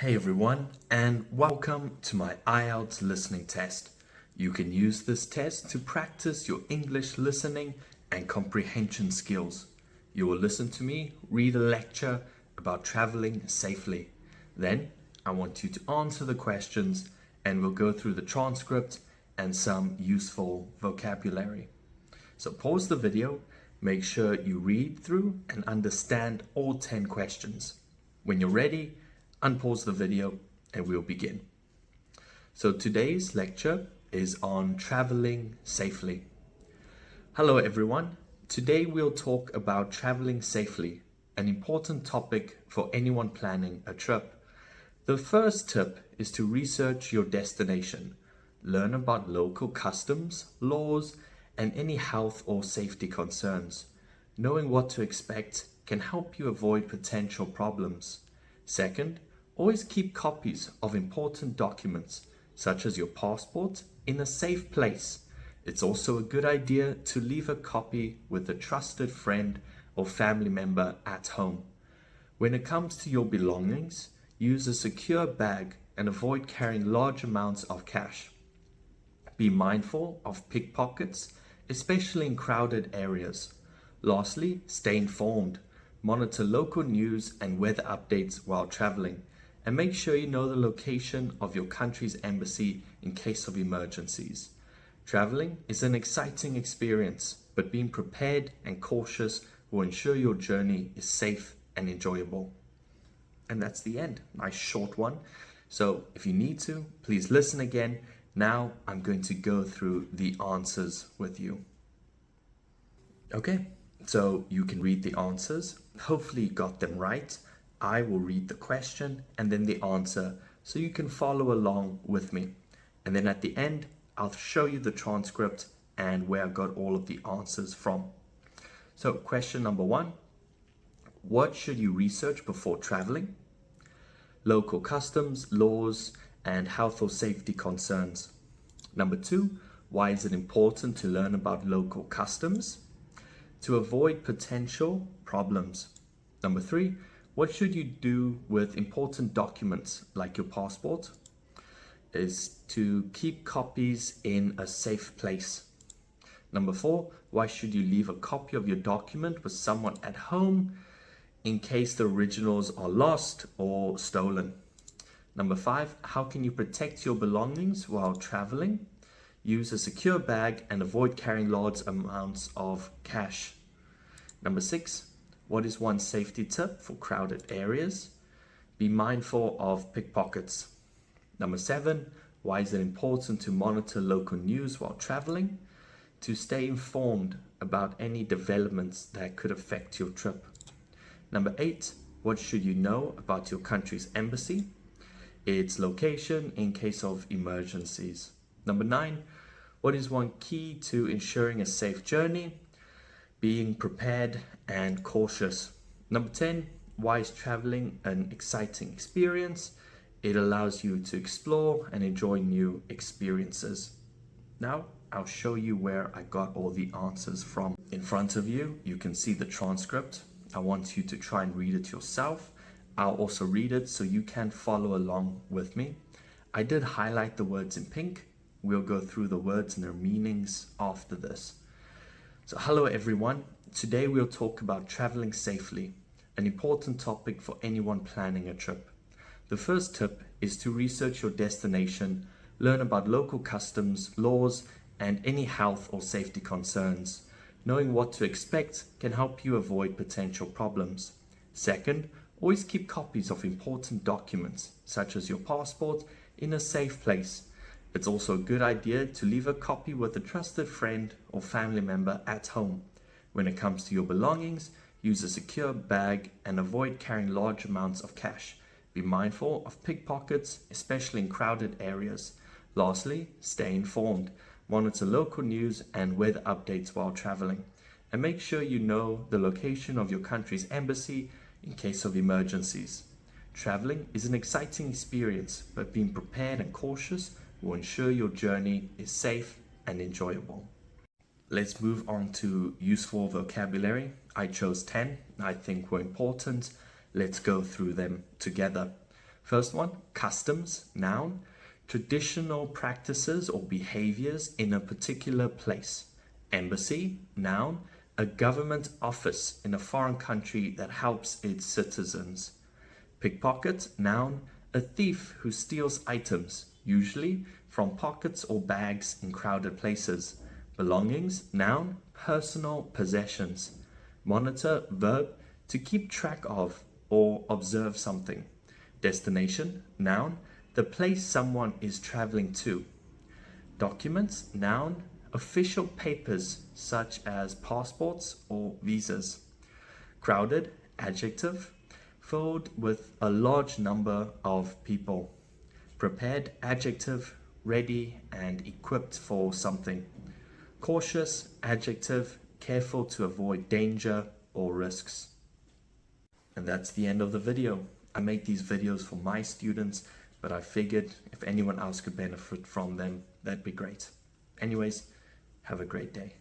Hey everyone, and welcome to my IELTS listening test. You can use this test to practice your English listening and comprehension skills. You will listen to me read a lecture about traveling safely. Then, I want you to answer the questions and we'll go through the transcript and some useful vocabulary. So pause the video, make sure you read through and understand all 10 questions. When you're ready, unpause the video and we'll begin. So today's lecture is on traveling safely. Hello everyone. Today we'll talk about traveling safely, an important topic for anyone planning a trip. The first tip is to research your destination. Learn about local customs, laws, and any health or safety concerns. Knowing what to expect can help you avoid potential problems. Second, always keep copies of important documents, such as your passport, in a safe place. It's also a good idea to leave a copy with a trusted friend or family member at home. When it comes to your belongings, use a secure bag and avoid carrying large amounts of cash. Be mindful of pickpockets, especially in crowded areas. Lastly, stay informed. Monitor local news and weather updates while traveling, and make sure you know the location of your country's embassy in case of emergencies. Traveling is an exciting experience, but being prepared and cautious will ensure your journey is safe and enjoyable. And that's the end. Nice short one. So if you need to, please listen again. Now I'm going to go through the answers with you. Okay, so you can read the answers. Hopefully you got them right. I will read the question and then the answer so you can follow along with me. And then at the end, I'll show you the transcript and where I got all of the answers from. So question number 1, what should you research before traveling? Local customs, laws, and health or safety concerns. Number 2, why is it important to learn about local customs? To avoid potential problems. Number 3, what should you do with important documents like your passport? Is to keep copies in a safe place. Number 4, why should you leave a copy of your document with someone at home in case the originals are lost or stolen? Number 5, how can you protect your belongings while traveling? Use a secure bag and avoid carrying large amounts of cash. Number 6, what is one safety tip for crowded areas? Be mindful of pickpockets. Number 7, why is it important to monitor local news while traveling? To stay informed about any developments that could affect your trip. Number 8, what should you know about your country's embassy? Its location in case of emergencies. Number 9, what is one key to ensuring a safe journey? Being prepared and cautious. Number 10, why is traveling an exciting experience? It allows you to explore and enjoy new experiences. Now, I'll show you where I got all the answers from. In front of you, you can see the transcript. I want you to try and read it yourself. I'll also read it so you can follow along with me. I did highlight the words in pink. We'll go through the words and their meanings after this. So hello everyone. Today we'll talk about traveling safely, an important topic for anyone planning a trip. The first tip is to research your destination, learn about local customs, laws, and any health or safety concerns. Knowing what to expect can help you avoid potential problems. Second, always keep copies of important documents, such as your passport, in a safe place. It's also a good idea to leave a copy with a trusted friend or family member at home. When it comes to your belongings, use a secure bag and avoid carrying large amounts of cash. Be mindful of pickpockets, especially in crowded areas. Lastly, stay informed. Monitor local news and weather updates while traveling. And make sure you know the location of your country's embassy in case of emergencies. Traveling is an exciting experience, but being prepared and cautious will ensure your journey is safe and enjoyable. Let's move on to useful vocabulary. I chose 10 I think were important. Let's go through them together. First one, customs, noun, traditional practices or behaviors in a particular place. Embassy, noun, a government office in a foreign country that helps its citizens. Pickpocket, noun, a thief who steals items, usually from pockets or bags in crowded places. Belongings, noun, personal possessions. Monitor, verb, to keep track of or observe something. Destination, noun, the place someone is traveling to. Documents, noun, official papers such as passports or visas. Crowded, adjective, filled with a large number of people. Prepared, adjective, ready and equipped for something. Cautious, adjective, careful to avoid danger or risks. And that's the end of the video. I make these videos for my students, but I figured if anyone else could benefit from them, that'd be great. Anyways, have a great day.